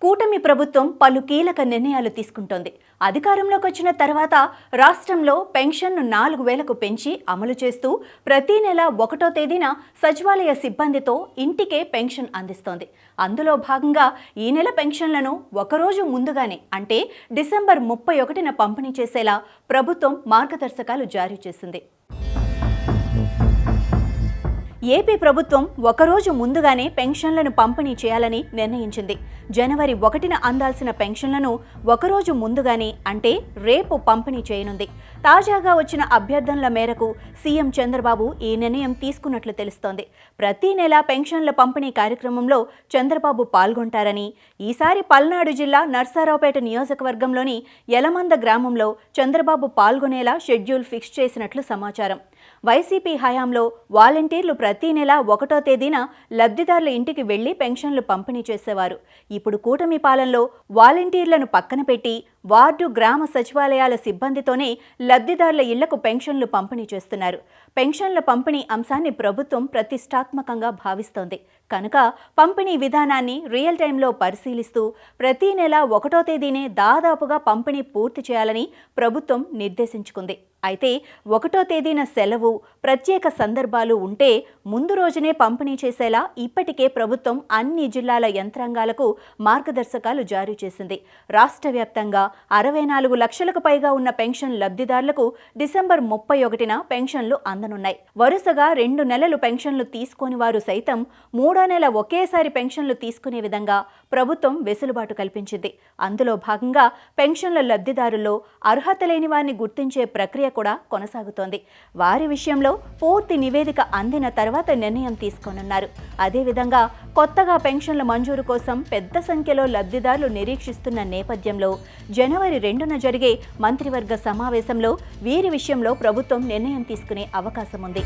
కూటమి ప్రభుత్వం పలు కీలక నిర్ణయాలు తీసుకుంటోంది. అధికారంలోకి వచ్చిన తర్వాత రాష్ట్రంలో పెన్షన్ను 4,000కు పెంచి అమలు చేస్తూ ప్రతి నెల 1వ తేదీన సచివాలయ సిబ్బందితో ఇంటికే పెన్షన్ అందిస్తోంది. అందులో భాగంగా ఈ నెల పెన్షన్లను ఒకరోజు ముందుగానే అంటే డిసెంబర్ 31న పంపిణీ చేసేలా ప్రభుత్వం మార్గదర్శకాలు జారీ చేసింది. ఏపీ ప్రభుత్వం ఒకరోజు ముందుగానే పెన్షన్లను పంపిణీ చేయాలని నిర్ణయించింది. జనవరి 1న అందాల్సిన పెన్షన్లను ఒకరోజు ముందుగానే అంటే రేపు పంపిణీ చేయనుంది. తాజాగా వచ్చిన అభ్యర్థనల మేరకు సీఎం చంద్రబాబు ఈ నిర్ణయం తీసుకున్నట్లు తెలుస్తోంది. ప్రతి నెల పెన్షన్ల పంపిణీ కార్యక్రమంలో చంద్రబాబు పాల్గొంటారని, ఈసారి పల్నాడు జిల్లా నర్సారావుపేట నియోజకవర్గంలోని యలమంద గ్రామంలో చంద్రబాబు పాల్గొనేలా షెడ్యూల్ ఫిక్స్ చేసినట్లు సమాచారం. వైసీపీ హయాంలో వాలంటీర్లు ప్రతి నెల 1వ తేదీన లబ్ధిదారుల ఇంటికి వెళ్లి పెన్షన్లు పంపిణీ చేసేవారు. ఇప్పుడు కూటమి పాలనలో వాలంటీర్లను పక్కన పెట్టి వార్డు గ్రామ సచివాలయాల సిబ్బందితోనే లబ్ధిదారుల ఇళ్లకు పెన్షన్లు పంపిణీ చేస్తున్నారు. పెన్షన్ల పంపిణీ అంశాన్ని ప్రభుత్వం ప్రతిష్టాత్మకంగా భావిస్తోంది కనుక పంపిణీ విధానాన్ని రియల్ టైంలో పరిశీలిస్తూ ప్రతి నెల 1వ తేదీనే దాదాపుగా పంపిణీ పూర్తి చేయాలని ప్రభుత్వం నిర్దేశించుకుంది. అయితే 1వ తేదీన సెలవు, ప్రత్యేక సందర్భాలు ఉంటే ముందు రోజునే పంపిణీ చేసేలా ఇప్పటికే ప్రభుత్వం అన్ని జిల్లాల యంత్రాంగాలకు మార్గదర్శకాలు జారీ చేసింది. రాష్ట్ర వ్యాప్తంగా 64 లక్షలకు పైగా ఉన్న పెన్షన్ లబ్ధిదారులకు డిసెంబర్ 31న పెన్షన్లు అందనున్నాయి. వరుసగా 2 నెలలు పెన్షన్లు తీసుకోని వారు సైతం 3వ నెల ఒకేసారి పెన్షన్లు తీసుకునే విధంగా ప్రభుత్వం వెసులుబాటు కల్పించింది. అందులో భాగంగా పెన్షన్ల లబ్ధిదారుల్లో అర్హత లేని వారిని గుర్తించే ప్రక్రియ కూడా కొనసాగుతోంది. వారి విషయంలో పూర్తి నివేదిక అందిన తర్వాత నిర్ణయం తీసుకోనున్నారు. అదేవిధంగా కొత్తగా పెన్షన్ల మంజూరు కోసం పెద్ద సంఖ్యలో లబ్ధిదారులు నిరీక్షిస్తున్న నేపథ్యంలో జనవరి 2న జరిగే మంత్రివర్గ సమావేశంలో వీరి విషయంలో ప్రభుత్వం నిర్ణయం తీసుకునే అవకాశం ఉంది.